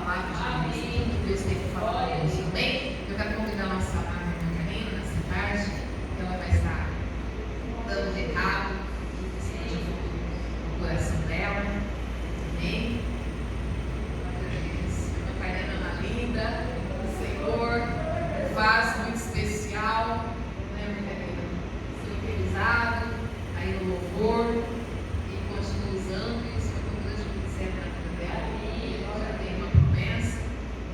palavra de Deus, tudo que Deus tem para falar para nós, amém? Eu quero convidar a nossa amada irmã Karina nessa tarde, que ela vai estar dando recado, que seja no coração dela, amém? A Karina é uma linda, o Senhor faz muito especial, né, irmã Karina? Feliz aí no louvor e continua usando isso para Deus quiser na vida dela. E ela já tem uma promessa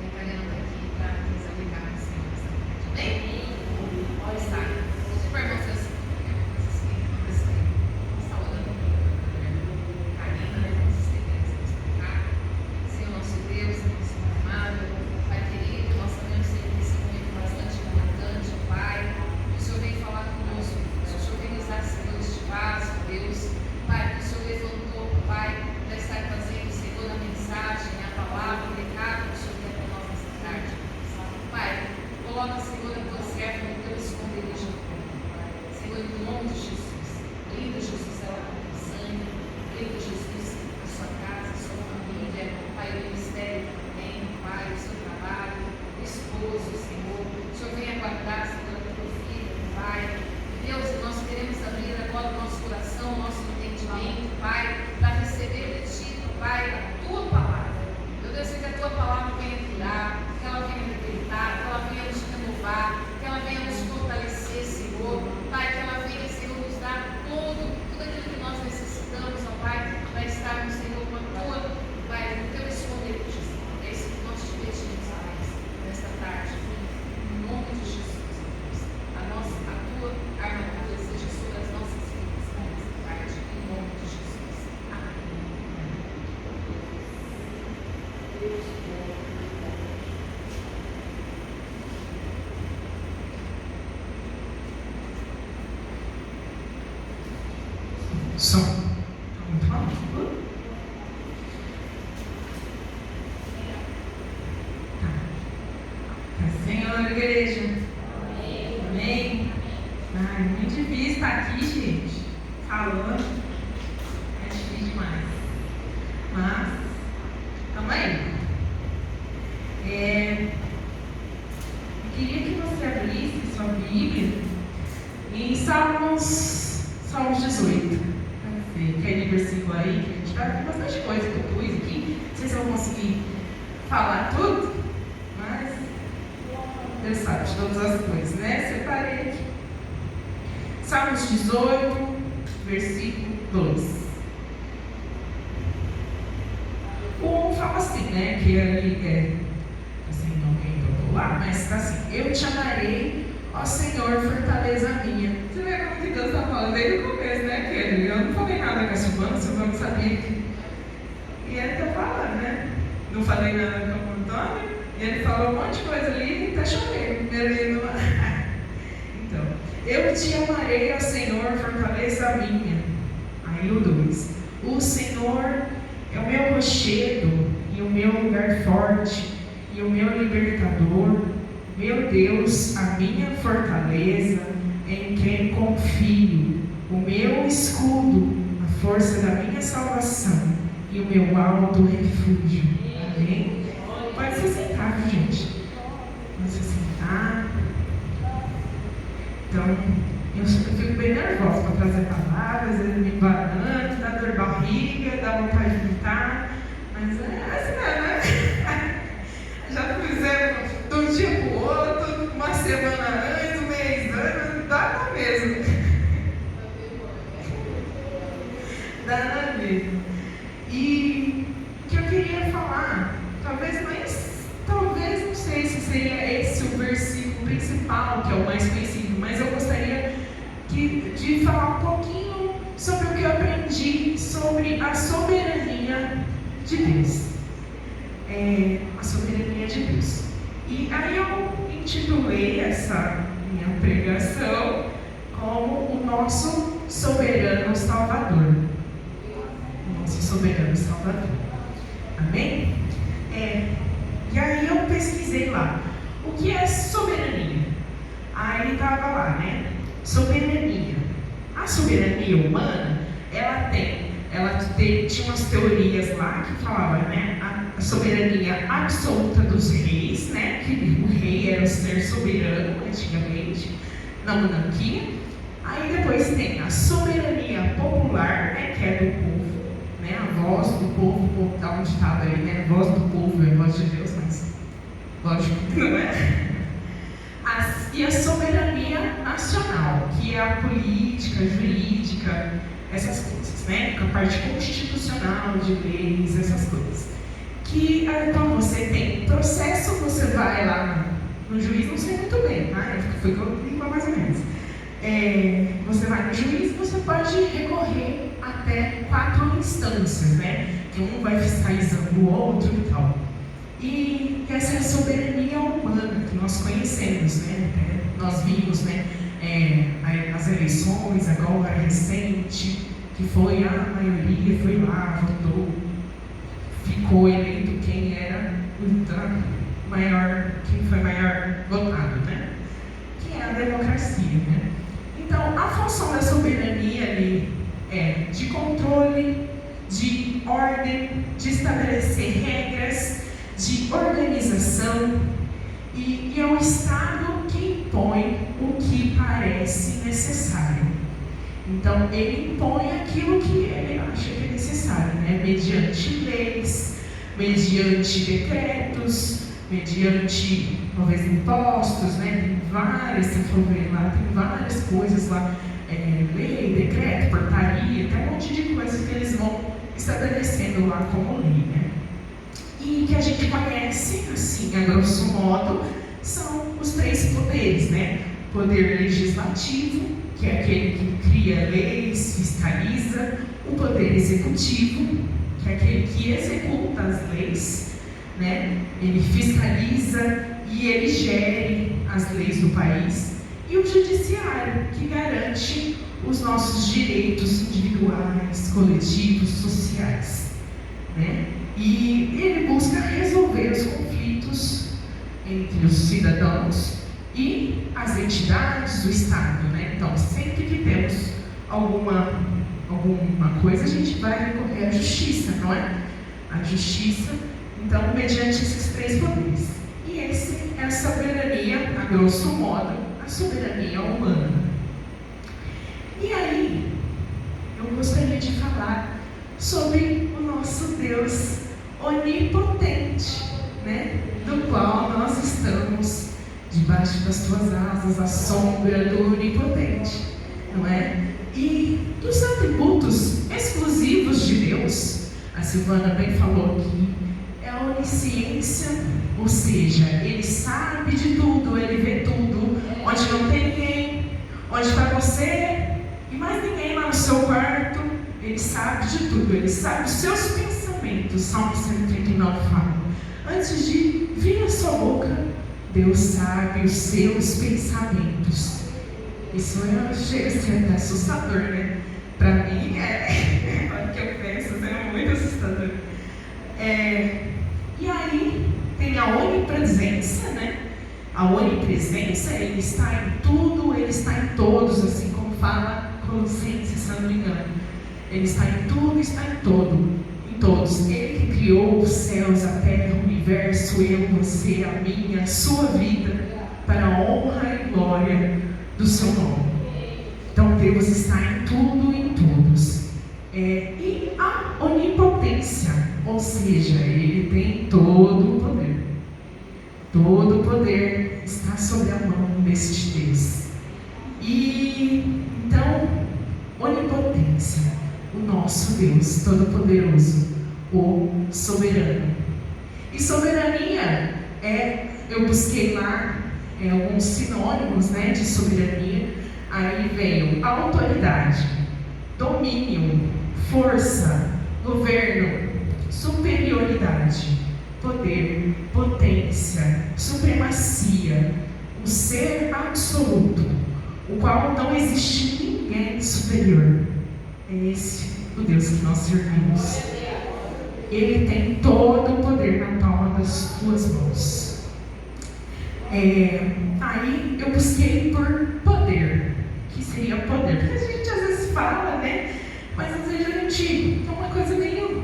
e a Karina está aqui para nos aplicar no Senhor nessa tarde. Amém? Pode estar. Deixa eu perguntar se você está orando por Karina, né? Vocês têm que explicar. Senhor nosso Deus, nosso amado, Pai querido, nós sabemos que esse momento é bastante importante, Pai. O Senhor vem falar conosco. Senhor, este vaso, Deus, Pai, que o Senhor levantou, Pai, para estar fazendo, Senhor, a mensagem, a palavra, o recado que o Senhor quer para nós nessa tarde. Pai, coloca, Senhor, a tua serva no teu esconderijo, Senhor, em nome de Jesus. Brinda, Jesus, ela com o sangue, brinda, Jesus, a sua casa, a sua família, Pai, o ministério também, Pai, o seu trabalho, o esposo, Senhor. O Senhor venha guardar, Senhor, a tua filha, Pai. Deus, nós queremos abrir agora o nosso coração, o nosso entendimento, Pai, para receber de Ti, Pai, a Tua palavra. Meu Deus, que a Tua palavra venha curar, que ela venha libertar, que ela venha nos renovar, que ela venha nos fortalecer, Senhor. Pai, que ela venha, Senhor, nos dar tudo aquilo que nós necessitamos, ó Pai, para estarmos, Senhor, com a Tua, Pai, no Teu esconderijo, Senhor. É isso que nós te pedimos, Pai, nesta tarde, em nome de Jesus. A Tua armadura seja sobre as nossas vidas nesta tarde, em nome de Jesus. Amém. Som. Vamos falar? Tá. Senhor, igreja. Amém. Ai, muito difícil estar aqui, gente, falando. É difícil demais. Mas, estamos aí. Eu queria que você abrisse sua Bíblia em Salmos 18. Aquele versículo aí, que a gente vai ver bastante coisa que eu pus aqui. Não sei se eu vou conseguir falar tudo, mas Deus sabe de todas as coisas, né? Separei aqui. Salmos 18, versículo 2. O 1 fala assim, né? Que ali assim, não alguém tocou lá, mas está assim: eu te chamarei, ó Senhor, fortaleza minha. Você vê como que Deus está falando desde o começo, né, Kelly? Eu não falei nada com a Silvana sabia que. E ele está falando, né? Não falei nada com o Antônio, e ele falou um monte de coisa ali e está chovendo. Então, eu te amarei, ó Senhor, fortaleza minha. Aí o 2. O Senhor é o meu rochedo e o meu lugar forte e o meu libertador, meu Deus, a minha fortaleza, em quem confio, o meu escudo, a força da minha salvação e o meu alto refúgio. Amém? Pode se sentar, gente. Pode se sentar. Então, eu fico bem nervosa para trazer palavras, ele me embarando, dá dor de barriga, dá vontade de gritar, mas é assim, né? Já fizemos de um dia para o outro, uma semana antes, um mês antes, dá na mesma. Dá na mesma. E o que eu queria falar, talvez não sei se seria esse o versículo principal, que é o mais conhecido, mas eu gostaria de falar um pouquinho sobre o que eu aprendi sobre a soberania de Deus. A soberania de Deus. E aí eu intitulei essa minha pregação como o nosso soberano Salvador. O nosso soberano Salvador. Amém? E aí eu pesquisei lá. O que é soberania? Aí estava lá, né? Soberania. A soberania humana, ela tinha umas teorias lá que falavam, né? a soberania absoluta dos reis, né? Que o rei era o ser soberano antigamente, na monarquia. Aí depois tem a soberania popular, né? Que é do povo, né? A voz do povo, dá um ditado aí, né? Voz do povo é voz de Deus, mas lógico que não é. E a soberania nacional, que é a política, jurídica, essas coisas, né? A parte constitucional de leis, essas coisas. Que quando você tem processo, você vai lá no juiz, não sei muito bem, tá? Foi que eu li mais ou menos. Você vai no juiz, você pode recorrer até 4 instâncias, né? Que um vai fiscalizando o outro e tal. E essa é a soberania humana que nós conhecemos, né? Nós vimos, né? As eleições agora recente, que foi a maioria, foi lá, votou, ficou eleito quem era quem foi maior votado, né? Que é a democracia, né? Então, a função da soberania ali é de controle, de ordem, de estabelecer regras, de organização, e é o Estado que impõe o que parece necessário. Então, ele impõe aquilo que ele acha que é necessário, né? Mediante leis, mediante decretos, mediante, talvez, impostos, né? Tem várias, se for ver lá, tem várias coisas lá, lei, decreto, portaria, tem um monte de coisas que eles vão estabelecendo lá como lei, né? E que a gente conhece, assim, a grosso modo, são os 3 poderes, né? Poder legislativo, que é aquele que cria leis, fiscaliza. O poder executivo, que é aquele que executa as leis, né? Ele fiscaliza e ele gere as leis do país. E o judiciário, que garante os nossos direitos individuais, coletivos, sociais, né? E ele busca resolver os conflitos entre os cidadãos e as entidades do Estado, né? Então, sempre que temos alguma coisa, a gente vai recorrer à justiça, não é? A justiça, então, mediante esses 3 poderes. E essa é a soberania, a grosso modo, a soberania humana. E aí, eu gostaria de falar sobre o nosso Deus onipotente, né? Do qual nós estamos debaixo das tuas asas, à sombra do onipotente, não é? E dos atributos exclusivos de Deus, a Silvana bem falou aqui, é a onisciência, ou seja, ele sabe de tudo, ele vê tudo, onde não tem ninguém, onde está você e mais ninguém lá no seu quarto, ele sabe de tudo, ele sabe os seus pensamentos. Salmo 139 fala, antes de vir a sua boca, Deus sabe os seus pensamentos. Isso chega a ser até assustador, né? Para mim, o que eu penso, é muito assustador. E aí, tem a onipresença, né? A onipresença, ele está em tudo, ele está em todos, assim como fala Colossenses, se não me engano. Ele está em tudo, está em todos. Ele que criou os céus, a terra, o universo, eu, você, a minha, a sua vida, para a honra e glória do seu nome. Então Deus está em tudo e em todos. E a onipotência, ou seja, ele tem todo o poder. Todo o poder está sob a mão deste Deus. E então, onipotência, o nosso Deus Todo-Poderoso, o soberano. E soberania eu busquei lá alguns sinônimos, né, de soberania. Aí veio autoridade, domínio, força, governo, superioridade, poder, potência, supremacia, o ser absoluto, o qual não existe ninguém superior. É esse o Deus que nós servimos. Ele tem todo o poder na palma das tuas mãos. Aí eu busquei por poder. Que seria poder? Porque a gente às vezes fala, né? Mas às vezes a gente é uma coisa meio...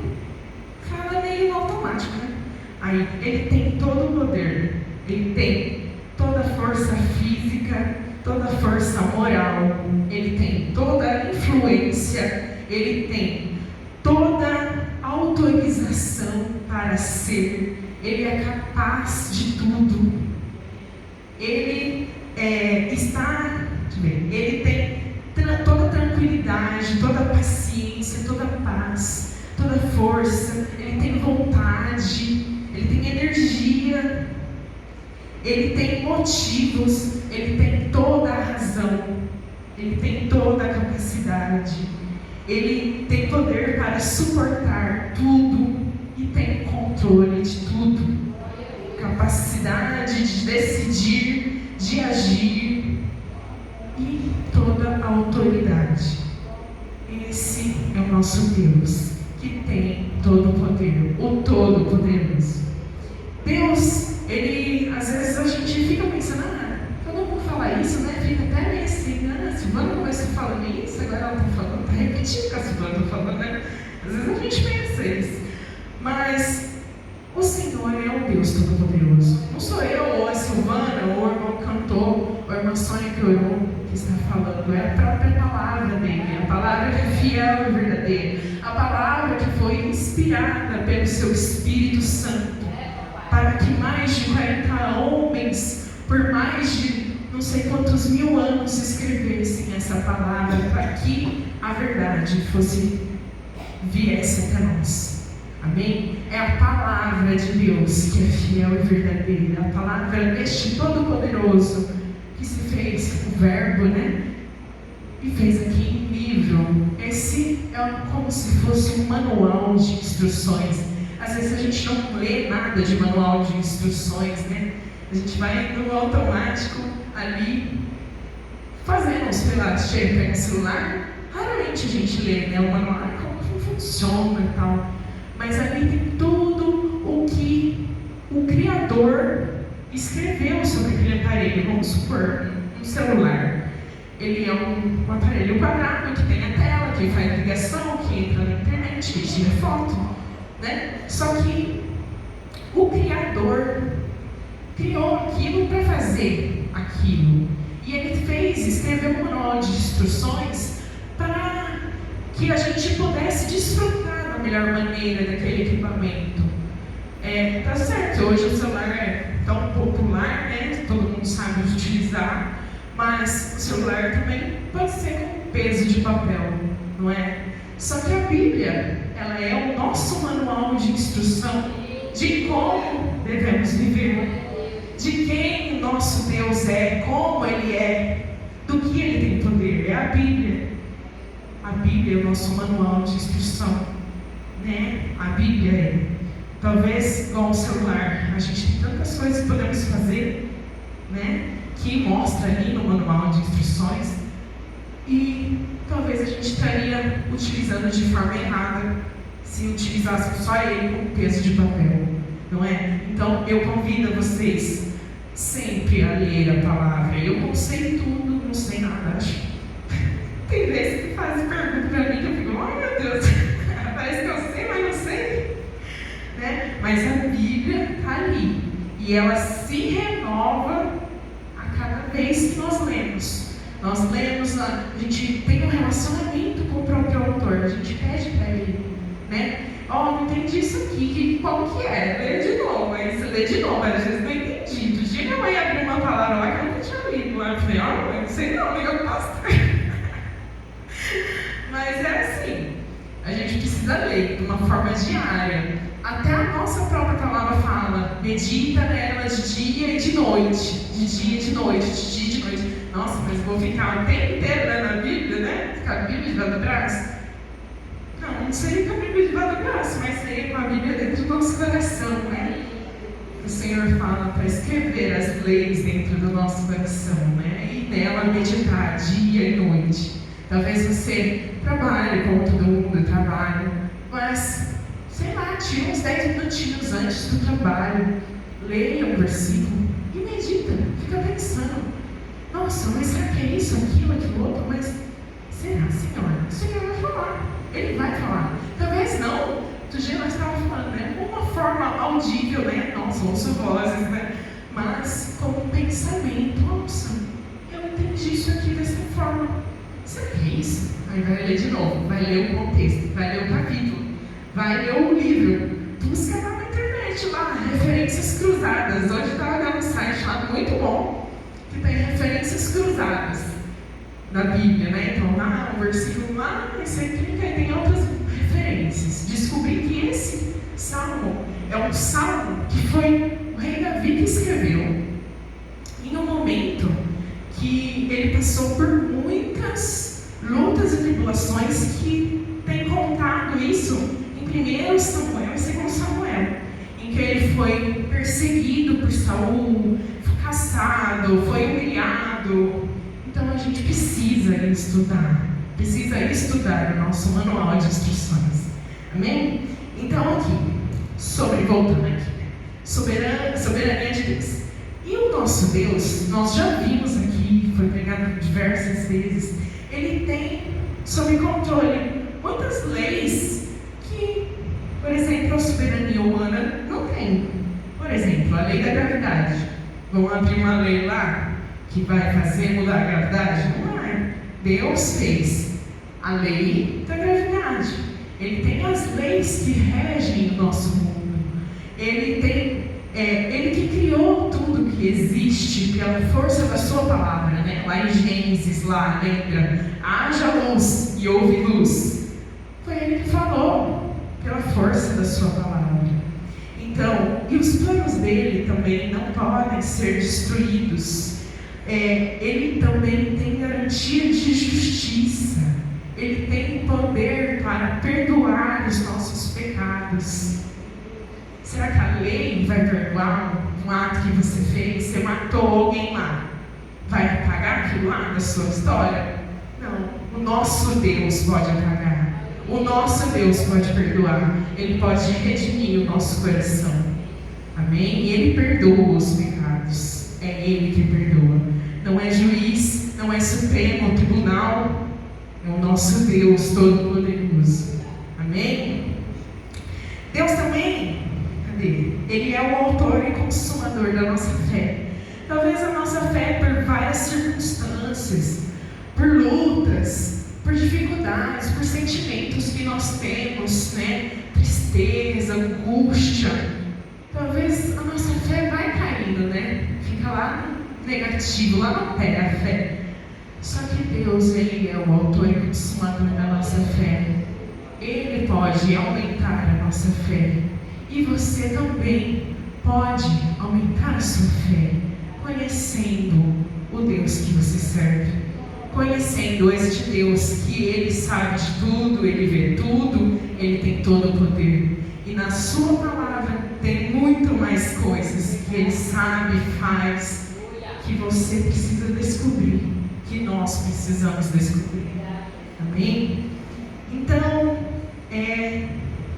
fala meio automático, né? Pai, Ele tem todo o poder, Ele tem toda a força física, toda a força moral, Ele tem toda a influência, Ele tem toda a autorização para ser, Ele é capaz de tudo, Ele Ele tem toda a tranquilidade, toda a paciência, toda a paz, toda a força, Ele tem vontade, Ele tem energia, Ele tem motivos, Ele tem toda a razão, Ele tem toda a capacidade, Ele tem poder para suportar tudo e tem controle de tudo, capacidade de decidir, de agir e toda a autoridade. Esse é o nosso Deus, que tem todo o poder, o Todo-Poderoso. Deus, Ele, às vezes a gente fica pensando, eu não vou falar isso, né? Fica até meio assim, a Silvana começou falando isso, agora ela está falando, está repetindo o que a Silvana está falando, né? Às vezes a gente pensa isso. Mas o Senhor é o Deus Todo-Poderoso. Não sou eu, ou a Silvana, ou o irmão cantor, ou a irmã Sônia que orou, que está falando. É a própria palavra dele, a palavra que é fiel e verdadeira, a palavra que foi inspirada pelo seu Espírito Santo, para que mais de 40 homens, por mais de não sei quantos mil anos, escrevessem essa palavra, para que a verdade viesse até nós. Amém? É a palavra de Deus que é fiel e verdadeira, a palavra deste Todo-Poderoso que se fez o Verbo, né? E fez aqui em livro. Esse é como se fosse um manual de instruções. Às vezes a gente não lê nada de manual de instruções, né? A gente vai no automático ali fazendo, sei lá, chega no celular. Raramente a gente lê, né? O manual, como funciona e tal. Mas ali tem tudo o que o Criador escreveu sobre aquele aparelho. Vamos supor, um celular. Ele é um aparelho quadrado que tem a tela, que faz ligação, que entra na internet, que tira foto, né? Só que o Criador criou aquilo para fazer aquilo. E ele escreveu um manual de instruções para que a gente pudesse desfrutar da melhor maneira daquele equipamento. Tá certo, hoje o celular é tão popular, né? Todo mundo sabe utilizar, mas o celular também pode ser com peso de papel, não é? Só que a Bíblia, ela é o nosso manual de instrução de como devemos viver, de quem o nosso Deus é, como Ele é, do que Ele tem poder. É a Bíblia. A Bíblia é o nosso manual de instrução, né? A Bíblia é. Talvez, igual o celular, a gente tem tantas coisas que podemos fazer, né? Que mostra ali no manual de instruções, e talvez a gente estaria utilizando de forma errada se utilizássemos só ele com peso de papel, não é? Então eu convido vocês sempre a ler a palavra. Eu não sei tudo, não sei nada, acho. Tem vezes que fazem pergunta para mim que eu fico, oh meu Deus, parece que eu sei, mas não sei, né? Mas a Bíblia está ali e ela se renova a cada vez que nós lemos. Nós lemos, a gente tem um relacionamento com o próprio autor, a gente pede para ele, né? Não entendi isso aqui, qual que é? Lê de novo, aí você lê de novo, às vezes não entendi. Do dia que minha mãe abriu uma palavra lá que eu nunca tinha lido, eu falei, mãe, não sei não, liga o pastor. Mas é assim, a gente precisa ler de uma forma diária. Até a nossa própria palavra fala, medita nela de dia e de noite, de dia e de noite, de dia e de noite. Nossa, mas vou ficar o tempo inteiro lendo a Bíblia, né? Ficar a Bíblia debaixo do braço? Não seria com a Bíblia debaixo do braço, mas seria com a Bíblia dentro do nosso coração, né? O Senhor fala para escrever as leis dentro do nosso coração, né? E nela meditar dia e noite. Talvez você trabalhe como todo mundo trabalha, mas, sei lá, tira uns 10 minutinhos antes do trabalho, leia um versículo e medita, fica pensando. Nossa, mas será que é isso, aquilo outro? Mas será, Senhor? O Senhor vai falar. Ele vai falar. Talvez não Outro dia nós estávamos falando, né? Uma forma audível, né? Nossa, ouço vozes, né? Mas como pensamento, nossa, eu entendi isso aqui dessa forma. Será que é isso? Aí vai ler de novo, vai ler o contexto, vai ler o capítulo, vai ler o livro. Busca lá na internet, lá, referências cruzadas. Hoje estava dando um site lá muito bom, que tem referências cruzadas da Bíblia, né? Então lá, um versículo lá, e você clica e tem outras referências. Descobri que esse salmo é um salmo que foi o rei Davi que escreveu em um momento que ele passou por muitas lutas e tribulações, que tem contado isso em 1 Samuel e 2 Samuel, em que ele foi perseguido por Saul, foi caçado, foi humilhado. Então a gente precisa estudar o nosso manual de instruções. Amém? Então aqui, voltando aqui, soberania de Deus. E o nosso Deus, nós já vimos aqui, foi pregado diversas vezes, ele tem sob controle muitas leis que, por exemplo, a soberania humana não tem. Por exemplo, a lei da gravidade. Vão abrir uma lei lá que vai fazer mudar a gravidade? Não é. Deus fez a lei da gravidade. Ele tem as leis que regem o nosso mundo. Ele que criou tudo que existe pela força da sua palavra, né? Lá em Gênesis, lá, lembra? Haja luz e houve luz. Foi ele que falou, pela força da sua palavra. Então, e os planos dele também não podem ser destruídos. Ele também tem garantia de justiça. Ele tem poder para perdoar os nossos pecados. Será que a lei vai perdoar um ato que você fez? Você matou alguém lá. Vai apagar aquilo lá da sua história? Não. O nosso Deus pode apagar. O nosso Deus pode perdoar. Ele pode redimir o nosso coração. Amém? E Ele perdoa os pecados. É Ele que perdoa. Não é juiz, não é Supremo Tribunal. É o nosso Deus Todo-Poderoso. Amém? Deus também, Ele é o autor e consumador da nossa fé. Talvez a nossa fé, por várias circunstâncias, por lutas, por dificuldades, por sentimentos que nós temos, né? Tristeza, angústia. Talvez a nossa fé vai caindo, né? Fica lá no negativo, lá no pé a fé. Só que Deus, Ele é o autor e consumador da nossa fé. Ele pode aumentar a nossa fé. E você também pode aumentar a sua fé, conhecendo o Deus que você serve. Conhecendo este Deus que Ele sabe de tudo, Ele vê tudo, Ele tem todo o poder. E na sua palavra tem muito mais coisas que Ele sabe e faz, que você precisa descobrir, que nós precisamos descobrir. Amém? Então,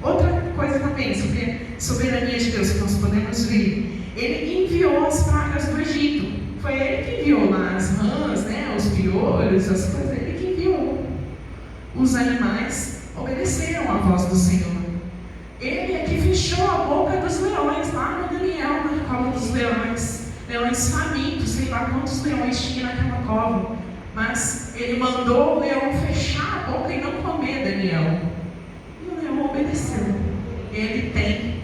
outra coisa também sobre soberania de Deus que nós podemos ver. Ele enviou as pragas do Egito. Foi Ele que enviou lá as rãs, né, os piolhos, as coisas. Ele que enviou. Os animais obedeceram à voz do Senhor. Ele é que fechou a boca dos leões lá no Daniel, na cova dos leões. Leões famintos, sei lá quantos leões tinha naquela cova. Mas Ele mandou o leão fechar a boca e não comer Daniel. E o leão obedeceu. Ele tem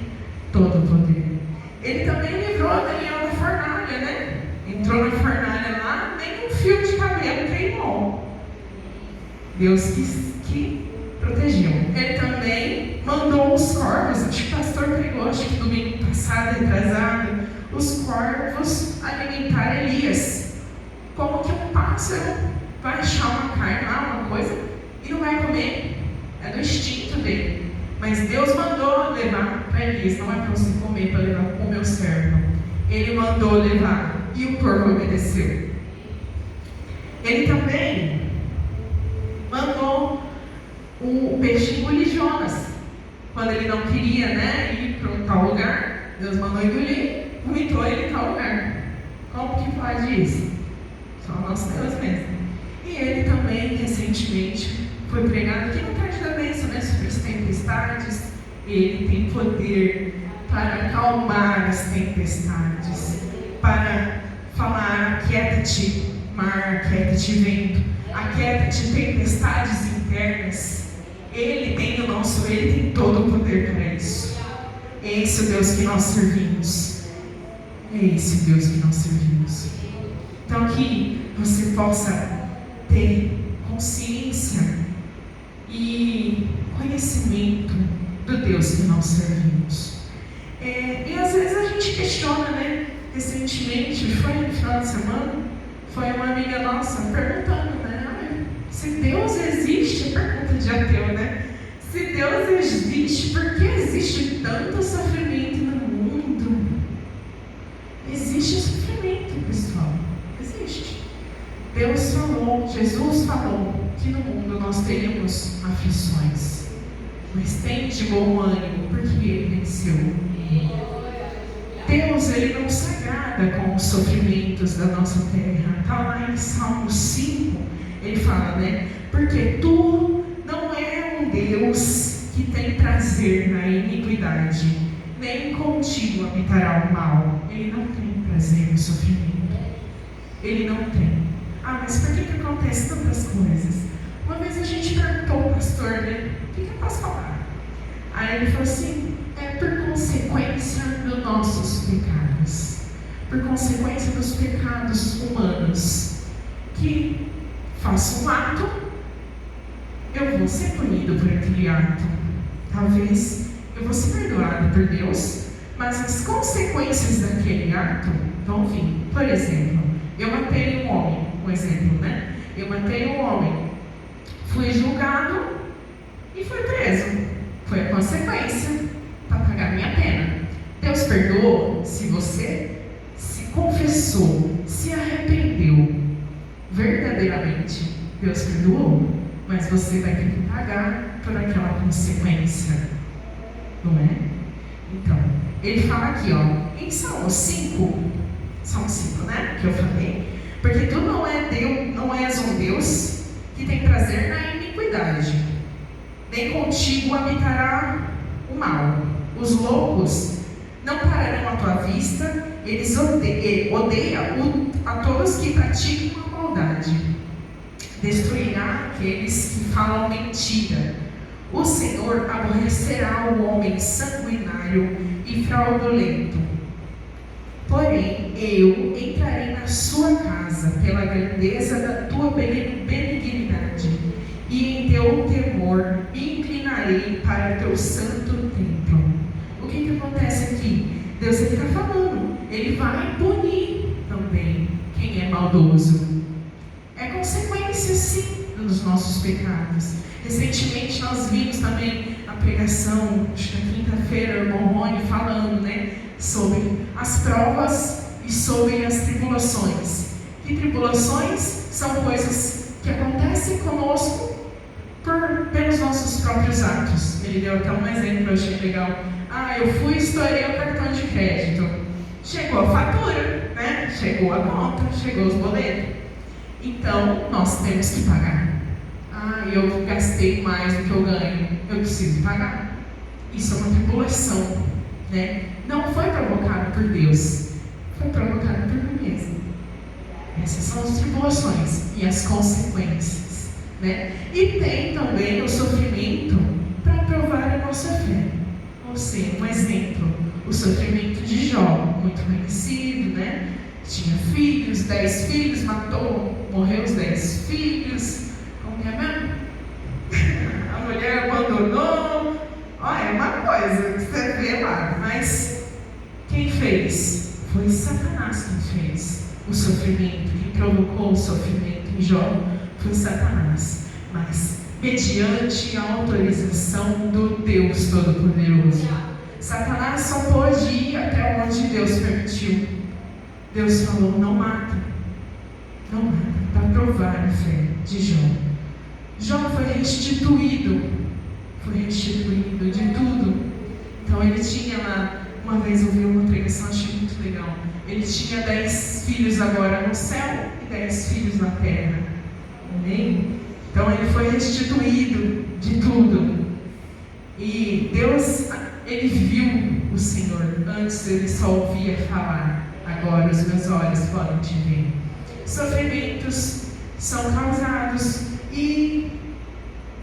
todo o poder. Ele também livrou Daniel da fornalha, né? Entrou na fornalha lá, nem um fio de cabelo queimou. Deus que protegeu. Ele também mandou os corvos. Acho que o pastor pregou, acho que domingo passado, retrasado, os corvos alimentar Elias. Como que um pássaro vai achar uma carne lá, uma coisa, e não vai comer? É do instinto dele. Mas Deus mandou levar para Elias. Não é para você comer, para levar para o meu servo. Ele mandou levar. E o corvo obedeceu. Ele também mandou o peixe engolir Jonas. Quando ele não queria, né, ir para um tal lugar, Deus mandou engolir, vomitou ele em tal lugar. Como que pode isso? Só nosso Deus mesmo. E ele também, recentemente, foi pregado aqui no Tarde da Bênção, né, sobre as tempestades. Ele tem poder para acalmar as tempestades, para falar: aquieta-te, mar, aquieta-te, vento, aquieta-te, tempestades internas. Ele tem todo o poder para isso. É esse o Deus que nós servimos. É esse o Deus que nós servimos. Então, que você possa ter consciência e conhecimento do Deus que nós servimos. E às vezes a gente questiona, né? Recentemente, foi no final de semana, foi uma amiga nossa perguntando, né? Se Deus existe, pergunta de ateu, né? Se Deus existe, por que existe tanto sofrimento no mundo? Existe sofrimento, pessoal. Existe. Deus falou, Jesus falou que no mundo nós teríamos aflições. Mas tem de bom ânimo, porque Ele venceu. Deus, Ele não se agrada com os sofrimentos da nossa terra. Está lá em Salmo 5, Ele fala, né? Porque Tu não é um Deus que tem prazer na iniquidade, nem contigo habitará o mal. Ele não tem prazer no sofrimento. Ele não tem. Mas por que acontece tantas coisas? Uma vez a gente perguntou ao pastor, né? O que eu posso falar? Aí ele falou assim: é por consequência dos nossos pecados, por consequência dos pecados humanos, que faço um ato, eu vou ser punido por aquele ato. Talvez eu vou ser perdoado por Deus, mas as consequências daquele ato vão vir. Por exemplo, eu matei um homem, um exemplo, né? Eu matei um homem, fui julgado e fui preso. Foi a consequência para pagar minha pena. Deus perdoou se você se confessou, se arrependeu. Verdadeiramente, Deus perdoou, mas você vai ter que pagar por aquela consequência. Não é? Então, ele fala aqui, em Salmo 5, né? Que eu falei. Porque tu não és um Deus que tem prazer na iniquidade, nem contigo habitará o mal. Os loucos não pararão à tua vista, eles odeiam a todos que praticam a maldade. Destruirá aqueles que falam mentira. O Senhor aborrecerá o homem sanguinário e fraudulento. Porém, eu entrarei na sua casa pela grandeza da tua benignidade, e em teu temor me inclinarei para teu santo templo. O que acontece aqui? Deus está falando, Ele vai punir também quem é maldoso. É consequência, sim, dos nossos pecados. Recentemente nós vimos também a pregação, acho que na quinta-feira, o irmão Rony falando, né, sobre as provas e sobre as tribulações. Que tribulações são coisas que acontecem conosco pelos nossos próprios atos. Ele deu até um exemplo, eu achei legal. Eu fui e estourei o cartão de crédito. Chegou a fatura, né? Chegou a conta, chegou os boletos. Então, nós temos que pagar. Eu gastei mais do que eu ganho, eu preciso pagar. Isso é uma tribulação, né? Não foi provocado por Deus, foi provocado por mim mesmo. Essas são as tribulações e as consequências, né? E tem também o sofrimento para provar a nossa fé. Ou seja, um exemplo, o sofrimento de Jó, muito conhecido, né? Tinha filhos, 10 filhos, morreu os 10 filhos. Como é mesmo? A mulher abandonou. É uma coisa que você vê lá, mas quem fez? Foi Satanás quem fez o sofrimento, quem provocou o sofrimento em Jó foi Satanás, mas mediante a autorização do Deus Todo-Poderoso. Satanás só pôde ir até onde Deus permitiu. Deus falou: não mata, para provar a fé de Jó. Jó foi restituído de tudo. Então ele tinha lá, uma vez eu vi uma pregação, achei muito legal. Ele tinha 10 filhos agora no céu e 10 filhos na terra. Amém? Então ele foi restituído de tudo. E Deus, Ele viu o Senhor. Antes Ele só ouvia falar. Agora os meus olhos podem te ver. Sofrimentos são causados e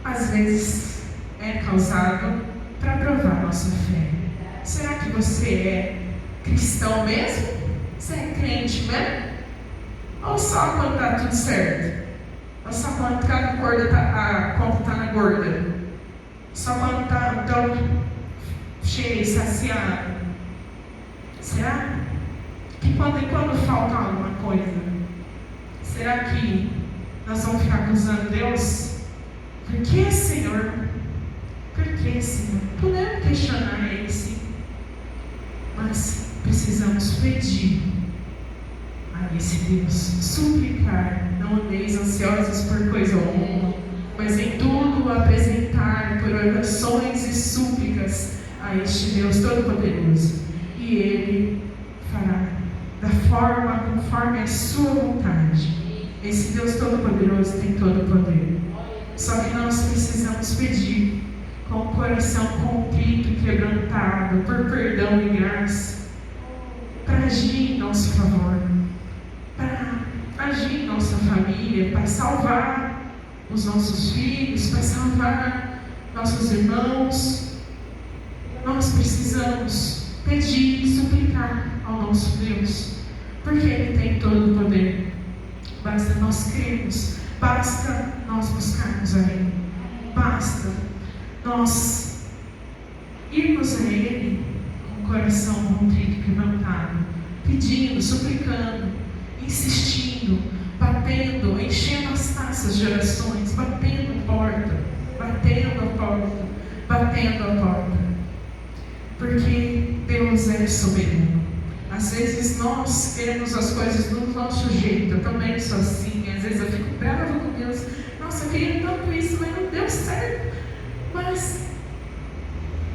às vezes é causado para provar nossa fé. Será que você é cristão mesmo? Você é crente mesmo? Ou só quando está tudo certo? Ou só quando a conta está na gorda? Só quando está tão cheio, saciado? Será? Que quando falta alguma coisa, será que nós vamos ficar acusando Deus? Por que, Senhor? Por que, Senhor? Podemos questionar Ele, sim. Mas precisamos pedir a esse Deus, suplicar. Não andeis ansiosos por coisa alguma, mas em tudo apresentar por orações e súplicas a este Deus Todo-Poderoso. E Ele fará da forma conforme a sua vontade. Esse Deus Todo-Poderoso tem todo o poder. Só que nós precisamos pedir com o coração contrito e quebrantado, por perdão e graça, para agir em nosso favor, para agir em nossa família, para salvar os nossos filhos, para salvar nossos irmãos. Nós precisamos pedir e suplicar ao nosso Deus, porque Ele tem todo o poder. Basta nós crermos, basta nós buscarmos a Ele, basta nós irmos a Ele com o coração contrito e quebrantado, pedindo, suplicando, insistindo, batendo, enchendo as taças de orações, batendo a porta, batendo a porta, batendo a porta, porque Deus é soberano. Às vezes nós queremos as coisas do nosso jeito. Eu também sou assim. Às vezes eu fico brava com Deus. Nossa, eu queria tanto isso, mas não deu certo. Mas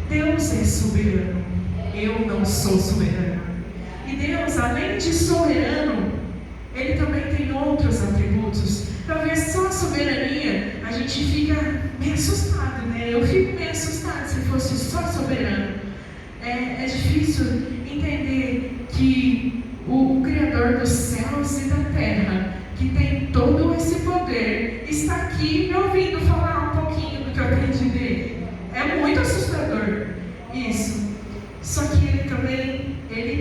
Deus é soberano. Eu não sou soberano. E Deus, além de soberano, Ele também tem outros atributos. Talvez só a soberania a gente fica meio assustado, né? Eu fico meio assustado se fosse só soberano. É difícil entender que o Criador dos céus e da terra, que tem todo esse poder, está aqui me ouvindo falar um pouquinho do que eu aprendi dele. É muito assustador isso. Só que Ele também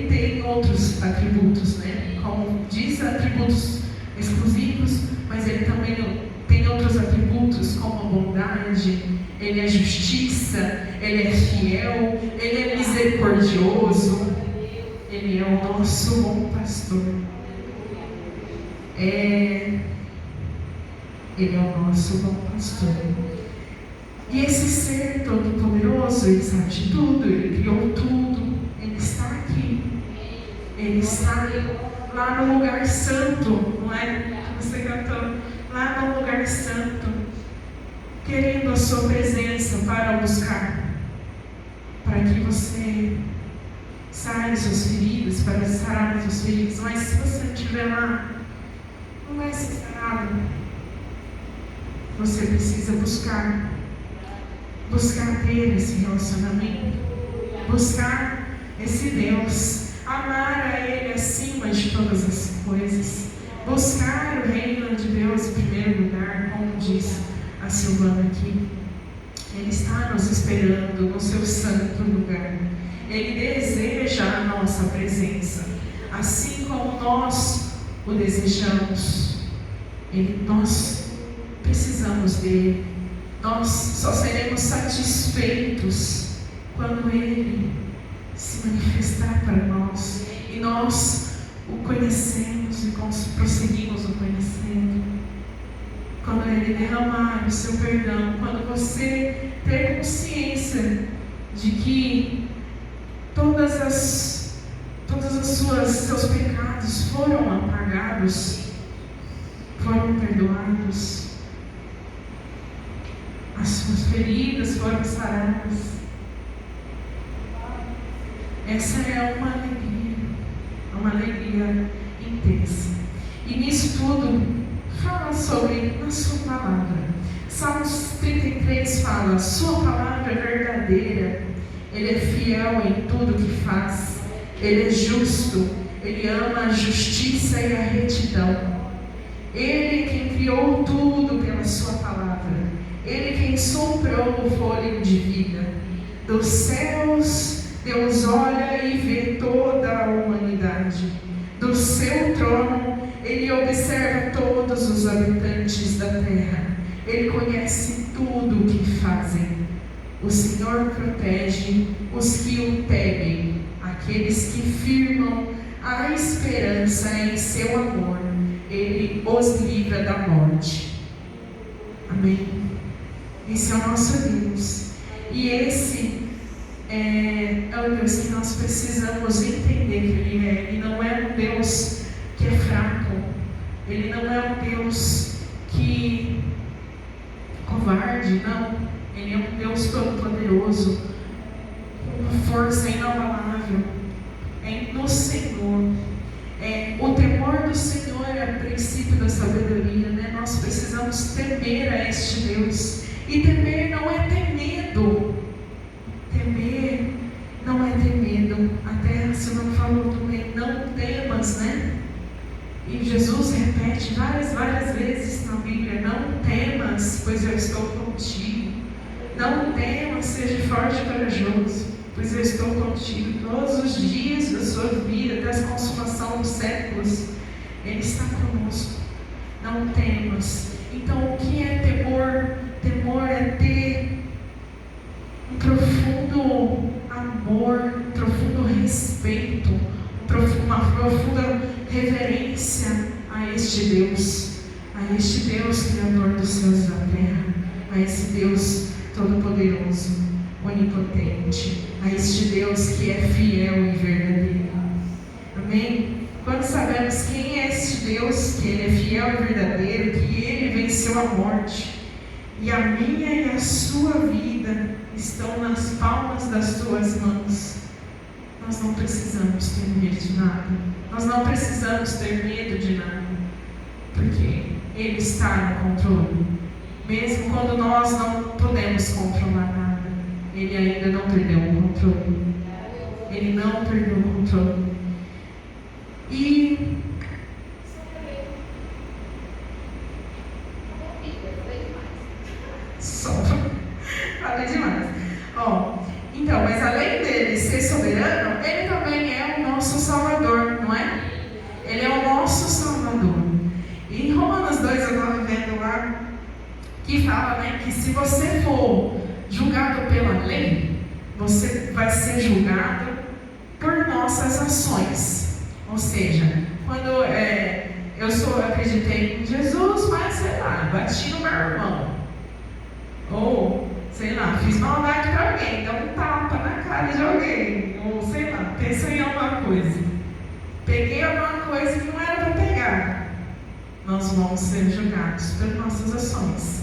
tem outros atributos, né? Como diz, atributos exclusivos, mas Ele também tem outros atributos, como a bondade. Ele é justiça, Ele é fiel, Ele é misericordioso, Ele é o nosso bom pastor. Ele é o nosso bom pastor. E esse ser todo-poderoso, Ele sabe de tudo, Ele criou tudo, Ele está aqui. Ele está lá no lugar santo, não é? Você cantou, lá no lugar santo, querendo a sua presença para buscar, para que você saia das suas feridas, para sarar as suas feridas. Mas se você não estiver lá, não vai ser sarado. Você precisa buscar ter esse relacionamento, buscar esse Deus, amar a Ele acima de todas as coisas, buscar o reino de Deus em primeiro lugar, como diz a Silvana aqui. Ele está nos esperando no seu santo lugar. Ele deseja a nossa presença, assim como nós o desejamos. Nós precisamos dele. Nós só seremos satisfeitos quando Ele se manifestar para nós e nós o conhecemos e prosseguimos o conhecendo. Quando Ele derramar o seu perdão, quando você ter consciência de que todos os seus pecados foram apagados, foram perdoados, as suas feridas foram saradas. Essa é uma alegria intensa. E nisso tudo, fala sobre a sua palavra. Salmos 33 fala: sua palavra é verdadeira, ele é fiel em tudo que faz, ele é justo, ele ama a justiça e a retidão. Ele quem criou tudo pela sua palavra, ele quem soprou o fôlego de vida. Dos céus Deus olha e vê toda a humanidade. Do seu trono ele observa todos os habitantes da terra. Ele conhece tudo o que fazem. O Senhor protege os que o temem, aqueles que firmam a esperança em seu amor. Ele os livra da morte. Amém. Esse é o nosso Deus. E esse é o Deus que nós precisamos entender que Ele é. Ele não é um Deus que é fraco. Ele não é um Deus que covarde, não. Ele é um Deus todo-poderoso, com uma força inabalável. É no Senhor. O temor do Senhor é o princípio da sabedoria, né? Nós precisamos temer a este Deus. E temer não é ter medo. Temer não é ter medo. Até o Senhor falou também: não temas, né? E Jesus repete várias vezes na Bíblia: não temas, pois eu estou contigo. Não temas, seja forte e corajoso, pois eu estou contigo todos os dias da sua vida, até a consumação dos séculos. Ele está conosco. Não temas. Então, o que é temor? Temor é ter um profundo amor, um profundo respeito, uma profunda reverência a este Deus, Criador dos céus e da terra, a esse Deus todo-poderoso, onipotente, a este Deus que é fiel e verdadeiro. Amém? Quando sabemos quem é este Deus, que Ele é fiel e verdadeiro, que Ele venceu a morte, e a minha e a sua vida estão nas palmas das tuas mãos, nós não precisamos ter medo de nada. Nós não precisamos ter medo de nada, porque Ele está no controle. Mesmo quando nós não podemos controlar nada, Ele ainda não perdeu o controle. Ele não perdeu o controle. E falei demais. Então, mas além dele ser soberano, Ele também é o nosso Salvador, não é? Ele é o nosso Salvador. E em Romanos 2 eu estava vendo lá que fala, né, que se você for julgado pela lei, você vai ser julgado por nossas ações. Ou seja, quando eu acreditei em Jesus, mas sei lá, bati no meu irmão, ou sei lá, fiz maldade para alguém, dei um tapa na cara de alguém, ou sei lá, pensei em alguma coisa, peguei alguma coisa que não era para pegar, nós vamos ser julgados por nossas ações.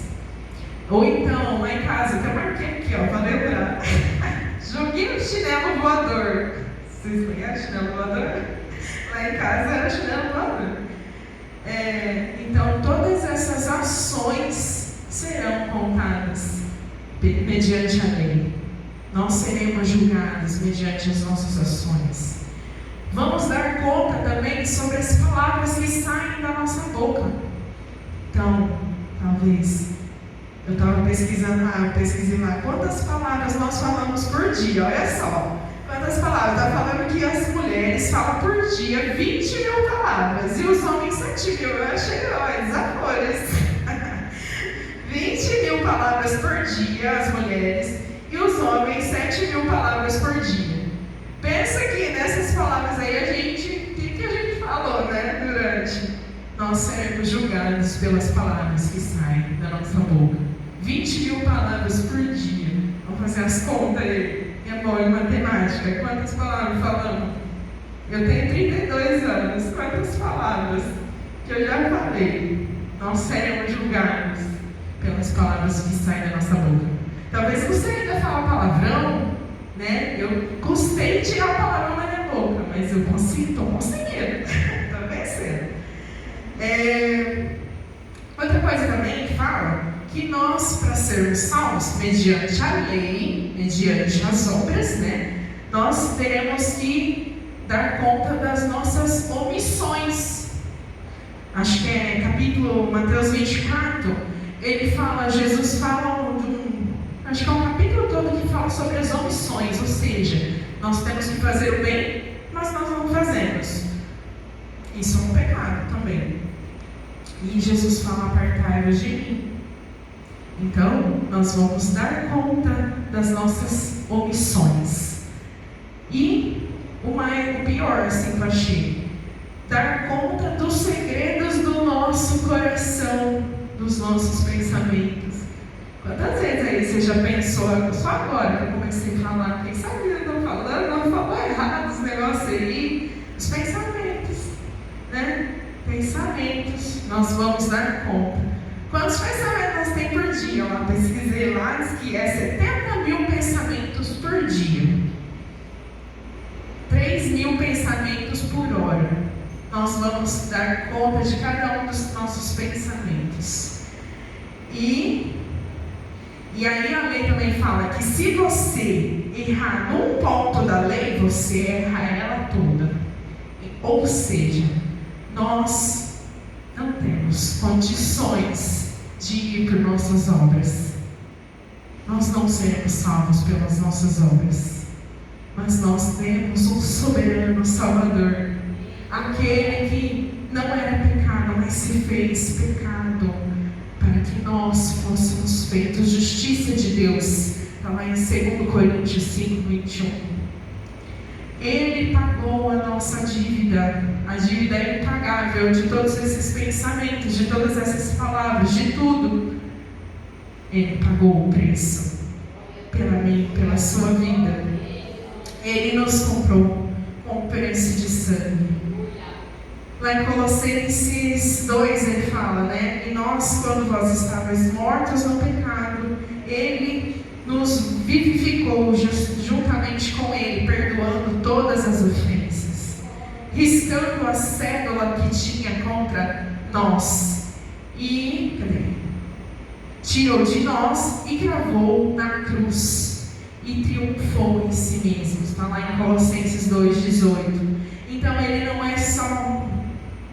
Ou então, lá em casa, até marquei aqui, para lembrar, joguei um chinelo voador. Vocês conhecem chinelo voador? Lá em casa era chinelo voador. Então, todas essas ações serão contadas mediante a lei. Nós seremos julgados mediante as nossas ações. Vamos dar conta também sobre as palavras que saem da nossa boca. Então, talvez, eu estava pesquisando lá, eu pesquisei lá, quantas palavras nós falamos por dia, olha só. Quantas palavras? Está falando que as mulheres falam por dia 20 mil palavras e os homens 7 mil. Eu achei, desafores. 20 mil palavras por dia, as mulheres, e os homens 7 mil palavras por dia. Pensa que nessas palavras aí o que a gente falou, né? Durante. Nós seremos julgados pelas palavras que saem da nossa boca. 20 mil palavras por dia. Vamos fazer as contas aí. É bom em matemática. Quantas palavras falamos? Eu tenho 32 anos. Quantas palavras que eu já falei? Nós seremos julgados pelas palavras que saem da nossa boca. Talvez você ainda fale palavrão, né? Eu custei tirar o palavrão da minha boca, mas eu estou conseguindo. Estou vencendo. Outra coisa também que fala que nós, para sermos salvos, mediante a lei, mediante as obras, né, nós teremos que dar conta das nossas omissões. Acho que é capítulo Mateus 24, ele fala, Jesus fala acho que é um capítulo todo que fala sobre as omissões, ou seja, nós temos que fazer o bem, mas nós não fazemos. Isso é um pecado também. E Jesus fala, apartai-vos de mim. Então, nós vamos dar conta das nossas omissões. E o pior, assim, que eu achei, dar conta dos segredos do nosso coração, dos nossos pensamentos. Quantas vezes aí você já pensou, só agora que eu comecei a falar, quem sabe eu estou falando, não falou errado os negócios aí, os pensamentos, né? Pensamentos, nós vamos dar conta. Quantos pensamentos nós temos por dia? Eu pesquisei lá, diz que é 70.000 pensamentos por dia. 3.000 pensamentos por hora. Nós vamos dar conta de cada um dos nossos pensamentos. E aí a lei também fala que se você errar num ponto da lei, você erra ela toda. Ou seja, nós não temos condições de ir por nossas obras. Nós não seremos salvos pelas nossas obras. Mas nós temos um soberano Salvador. Aquele que não era pecado, mas se fez pecado para que nós fôssemos feitos justiça de Deus. Está lá em 2 Coríntios 5, 21. Ele pagou a nossa dívida, a dívida impagável de todos esses pensamentos, de todas essas palavras, de tudo. Ele pagou o preço pela mim, pela sua vida. Ele nos comprou com o preço de sangue. Lá em Colossenses 2 ele fala, né? E nós, quando vós estavais mortos no pecado, Ele nos vivificou juntamente com Ele, perdoando todas as ofensas, riscando a cédula que tinha contra nós, tirou de nós e gravou na cruz, e triunfou em si mesmo. Está lá em Colossenses 2,18. Então Ele não é só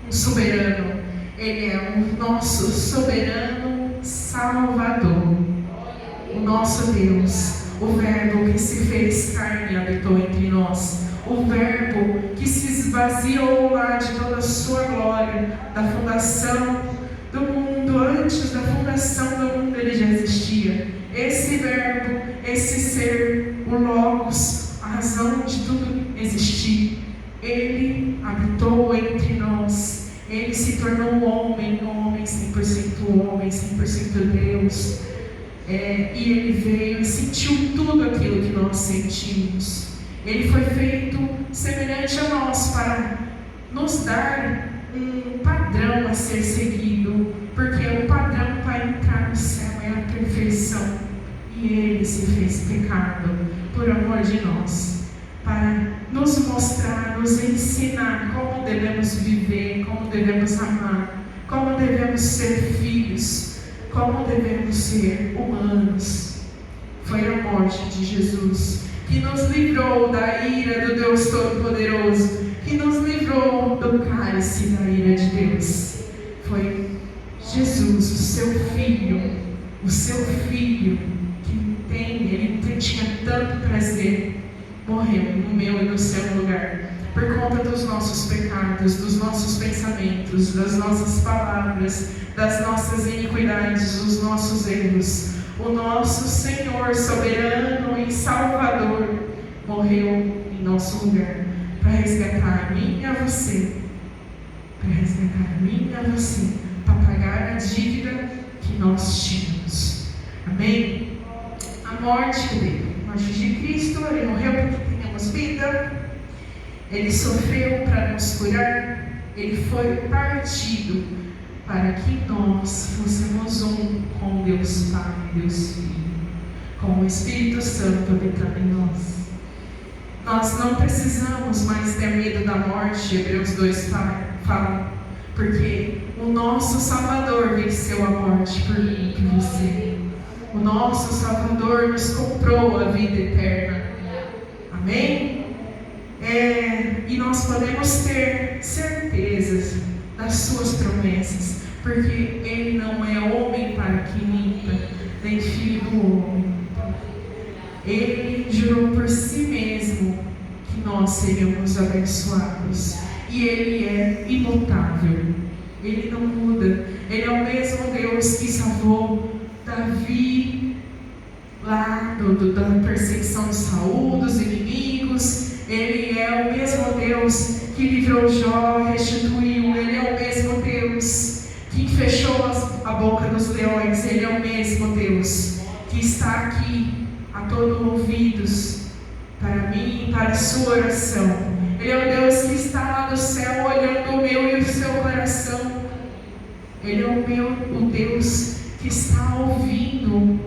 um soberano, Ele é o nosso soberano Salvador, o nosso Deus, o Verbo que se fez carne e habitou entre nós, o Verbo que se esvaziou lá de toda a sua glória, da fundação do mundo, antes da fundação do mundo Ele já existia. Esse Verbo, esse ser, o Logos, a razão de tudo existir, Ele habitou entre nós. Ele se tornou um homem 100% homem, 100% Deus. E Ele veio e sentiu tudo aquilo que nós sentimos. Ele foi feito semelhante a nós para nos dar um padrão a ser seguido, porque o padrão para entrar no céu é a perfeição. E Ele se fez pecado por amor de nós, para nos mostrar, nos ensinar como devemos viver, como devemos amar, como devemos ser filhos, como devemos ser humanos. Foi a morte de Jesus que nos livrou da ira do Deus Todo-Poderoso, que nos livrou do cálice da ira de Deus. Foi Jesus, o seu filho, que ele tinha tanto prazer, morreu no meu e no seu lugar, por conta dos nossos pecados, dos nossos pensamentos, das nossas palavras, das nossas iniquidades, dos nossos erros. O nosso Senhor soberano e Salvador morreu em nosso lugar, para resgatar a mim e a você, para pagar a dívida que nós tínhamos. Amém? A morte dele, a morte de Cristo, Ele morreu para que tenhamos vida, Ele sofreu para nos curar, Ele foi partido para que nós fôssemos um com Deus Pai, Deus Filho, com o Espírito Santo habitando em nós. Nós não precisamos mais ter medo da morte. Hebreus 2 fala, Porque o nosso Salvador venceu a morte por mim e por você. O nosso Salvador nos comprou a vida eterna. Amém? E nós podemos ter certezas das suas promessas, porque Ele não é homem para que minta, nem filho do homem. Ele jurou por si mesmo que nós seríamos abençoados. E Ele é imutável. Ele não muda. Ele é o mesmo Deus que salvou Davi lá da perseguição de Saul, dos inimigos. Ele é o mesmo Deus que livrou Jó, restituiu. Ele é o mesmo Deus que fechou a boca dos leões. Ele é o mesmo Deus que está aqui a todos ouvidos para mim e para a sua oração. Ele é o Deus que está lá no céu olhando o meu e o seu coração. Ele é o Deus que está ouvindo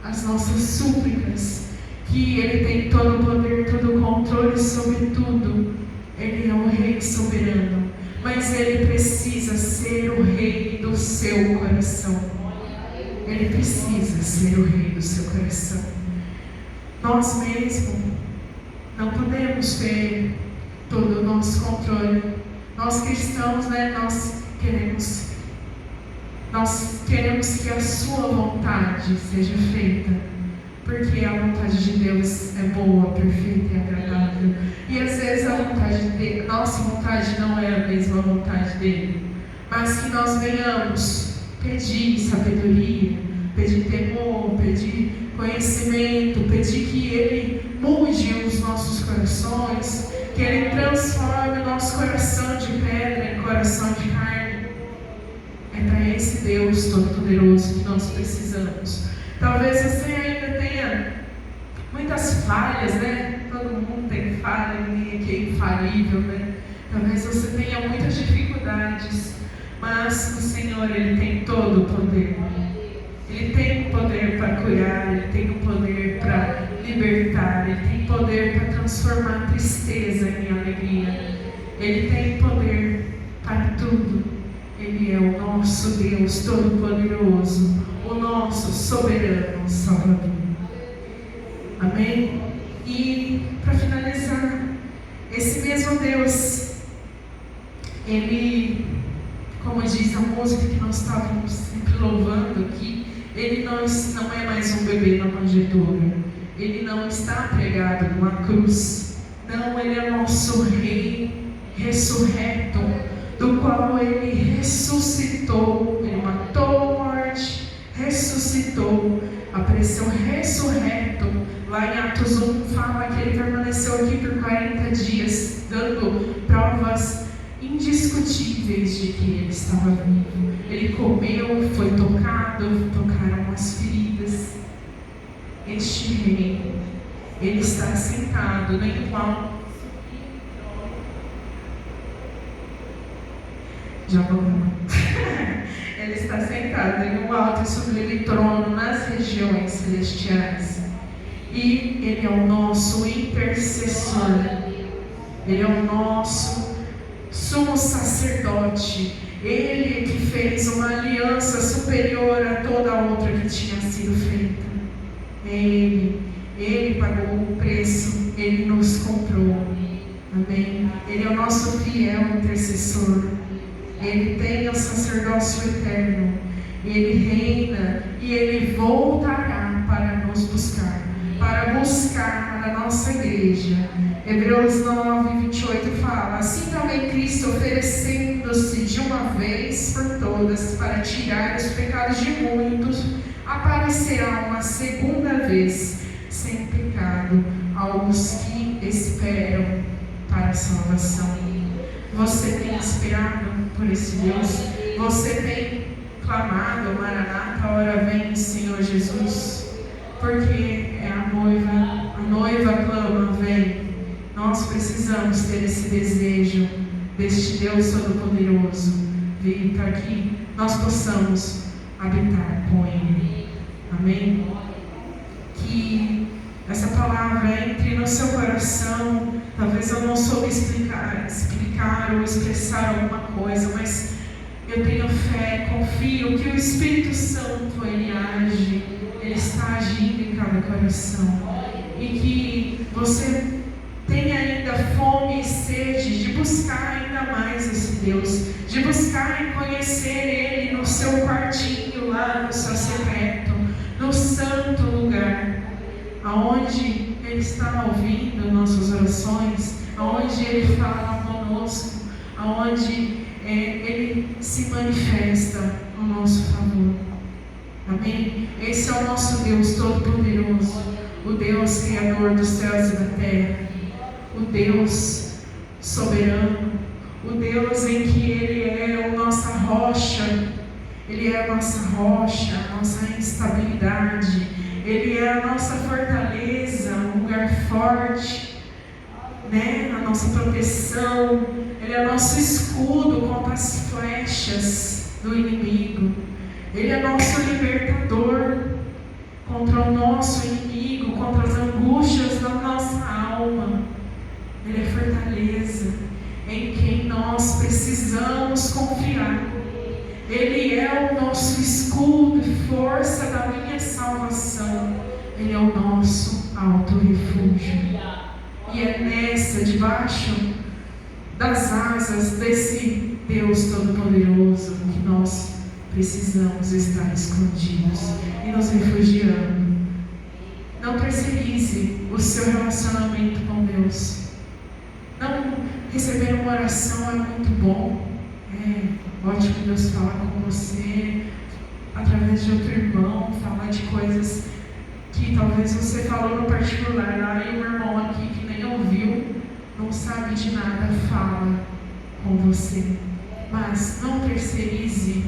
as nossas súplicas, que Ele tem todo o poder, todo o controle sobre tudo. Ele é o Rei soberano, mas Ele precisa ser o Rei do seu coração. Ele precisa ser o Rei do seu coração. Nós mesmos não podemos ter todo o nosso controle. Nós cristãos, nós queremos que a sua vontade seja feita, porque a vontade de Deus é boa, perfeita e agradável. E às vezes nossa vontade não é a mesma vontade dele, mas que nós venhamos pedir sabedoria, pedir temor, pedir conhecimento, pedir que Ele mude os nossos corações, que Ele transforme o nosso coração de pedra em coração de carne. É para esse Deus Todo-Poderoso que nós precisamos. Talvez você ainda tenha muitas falhas, Todo mundo tem falha, ninguém aqui é infalível, Talvez você tenha muitas dificuldades, mas o Senhor, Ele tem todo o poder. Ele tem o poder para curar, Ele tem o poder para libertar, Ele tem poder para transformar a tristeza em alegria. Ele tem poder para tudo. Ele é o nosso Deus Todo-Poderoso, o nosso soberano Salvador. Amém? E para finalizar, esse mesmo Deus, Ele, como diz a música que nós estávamos sempre louvando aqui, Ele não é mais um bebê na manjedoura. Ele não está pregado numa cruz. Não, Ele é nosso Rei ressurreto, do qual Ele ressuscitou. Ele matou a morte, ressuscitou, apareceu ressurreto. Lá em Atos 1 fala que Ele permaneceu aqui por 40 dias, dando provas indiscutíveis de que Ele estava vivo. Ele comeu, foi tocado, tocaram as feridas. Este Rei, Ele está sentado em qual já vamos. Ele está sentado em um alto e sublime trono nas regiões celestiais. E Ele é o nosso intercessor. Ele é o nosso sumo sacerdote. Ele que fez uma aliança superior a toda a outra que tinha sido feita. Ele pagou o preço. Ele nos comprou. Amém? Ele é o nosso fiel intercessor. Ele tem o sacerdócio eterno. Ele reina e Ele voltará para nos buscar, para buscar a nossa igreja. Hebreus 9, 28 fala: assim também Cristo, oferecendo-se de uma vez por todas para tirar os pecados de muitos, aparecerá uma segunda vez sem pecado aos que esperam para a salvação. Você tem esperado por esse Deus? Você tem clamado: Maranata, hora vem, Senhor Jesus? Porque é a noiva clama: vem. Nós precisamos ter esse desejo deste Deus Todo-Poderoso vir para que nós possamos habitar com Ele. Amém? Que essa palavra entre no seu coração. Talvez eu não soube explicar ou expressar alguma coisa, mas Eu tenho fé, confio que o Espírito Santo, Ele age, Ele está agindo em cada coração. E que você tenha ainda fome e sede de buscar ainda mais esse Deus, de buscar e conhecer Ele no seu quartinho lá, no seu secreto, no santo lugar, aonde Ele está ouvindo nossas orações, aonde Ele fala conosco, aonde Ele se manifesta no nosso favor. Amém? Esse é o nosso Deus Todo-Poderoso, o Deus Criador dos céus e da terra, o Deus soberano, o Deus em que Ele é a nossa rocha, Ele é a nossa rocha, a nossa instabilidade, Ele é a nossa fortaleza, um lugar forte, né? A nossa proteção, Ele é nosso escudo contra as flechas do inimigo, Ele é nosso libertador contra o nosso inimigo, contra as angústias da nossa alma. Ele é fortaleza em quem nós precisamos confiar. Ele é o nosso escudo e força da minha salvação. Ele é o nosso alto refúgio. E é nessa, debaixo das asas desse Deus Todo-Poderoso, que nós precisamos estar escondidos e nos refugiando. Não terceirize o seu relacionamento com Deus. Não receber uma oração é muito bom. É ótimo Deus falar com você através de outro irmão, falar de coisas que talvez você falou no particular, e o irmão aqui que nem ouviu, não sabe de nada, fala com você. Mas não terceirize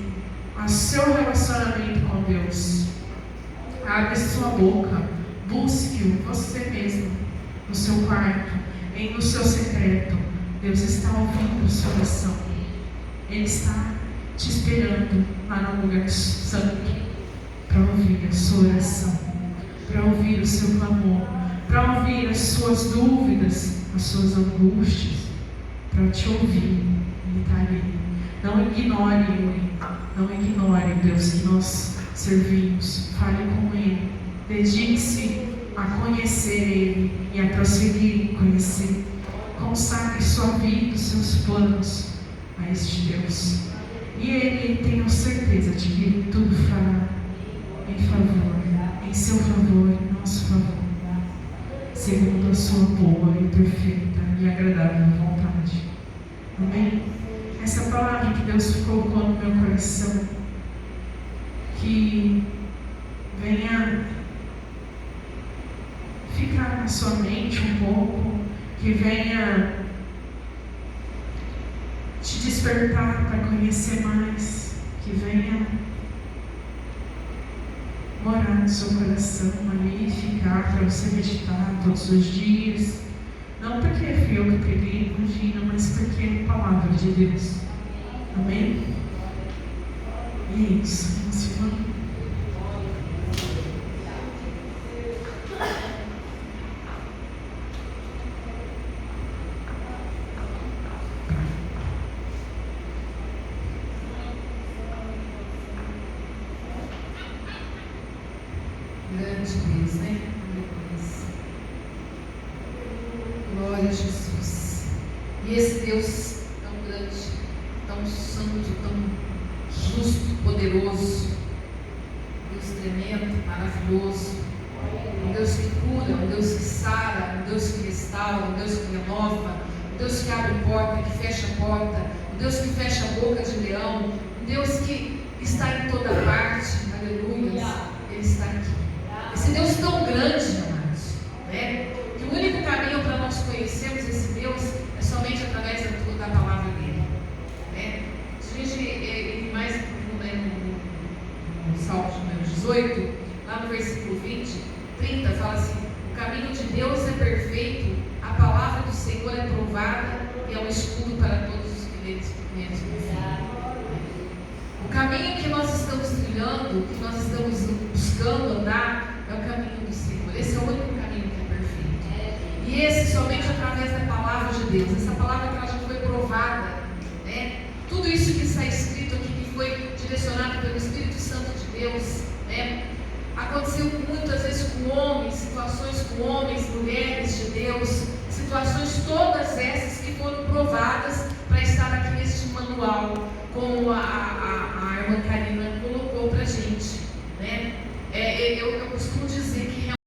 o seu relacionamento com Deus. Abre sua boca, busque-o você mesmo, no seu quarto, no seu secreto. Deus está ouvindo a sua oração. Ele está te esperando lá no lugar santo para ouvir a sua oração, para ouvir o seu clamor, para ouvir as suas dúvidas, as suas angústias, para te ouvir. Ele está ali. Não ignore Ele, não ignore o Deus que nós servimos. Fale com Ele, dedique-se a conhecer Ele e a prosseguir em conhecer. Consagre sua vida, os seus planos a este Deus. E Ele, tenho certeza de que Ele tudo fará em favor, em seu favor, em nosso favor, segundo a sua boa e perfeita e agradável vontade. Amém? Essa palavra que Deus colocou no meu coração, que venha ficar na sua mente um pouco, que venha te despertar para conhecer mais, que venha morar no seu coração ali, ficar para você meditar todos os dias. Não porque fui eu que preguei, imagina, mas porque é a palavra de Deus. Amém? E é isso. Vamos. Grande Deus, né? Glória a Jesus. E esse Deus tão grande, tão santo, tão justo, poderoso, Deus tremendo, maravilhoso, um Deus que cura, um Deus que sara, um Deus que restaura, um Deus que renova, um Deus que abre porta, que fecha porta, um Deus que fecha a boca de leão, um Deus que está em toda parte, aleluia, Ele está aqui. Esse Deus tão grande, amados, né? Que o único caminho para nós conhecermos esse Deus é somente através da palavra dele, né? A gente, mais no Salmo número 18, lá no versículo 20, 30, fala assim: o caminho de Deus é perfeito, a palavra do Senhor é provada e é um escudo para todos os que neles confiam. O caminho que nós estamos trilhando, que nós estamos buscando andar, é o caminho do Senhor. Esse é o único caminho que é perfeito. E esse somente através da palavra de Deus. Essa palavra que ela já foi provada, né? Tudo isso que está escrito aqui, Deus, né? Aconteceu muitas vezes com homens, situações com homens, mulheres de Deus, situações todas essas que foram provadas para estar aqui neste manual, como a irmã Karina colocou para a gente, né? Eu costumo dizer que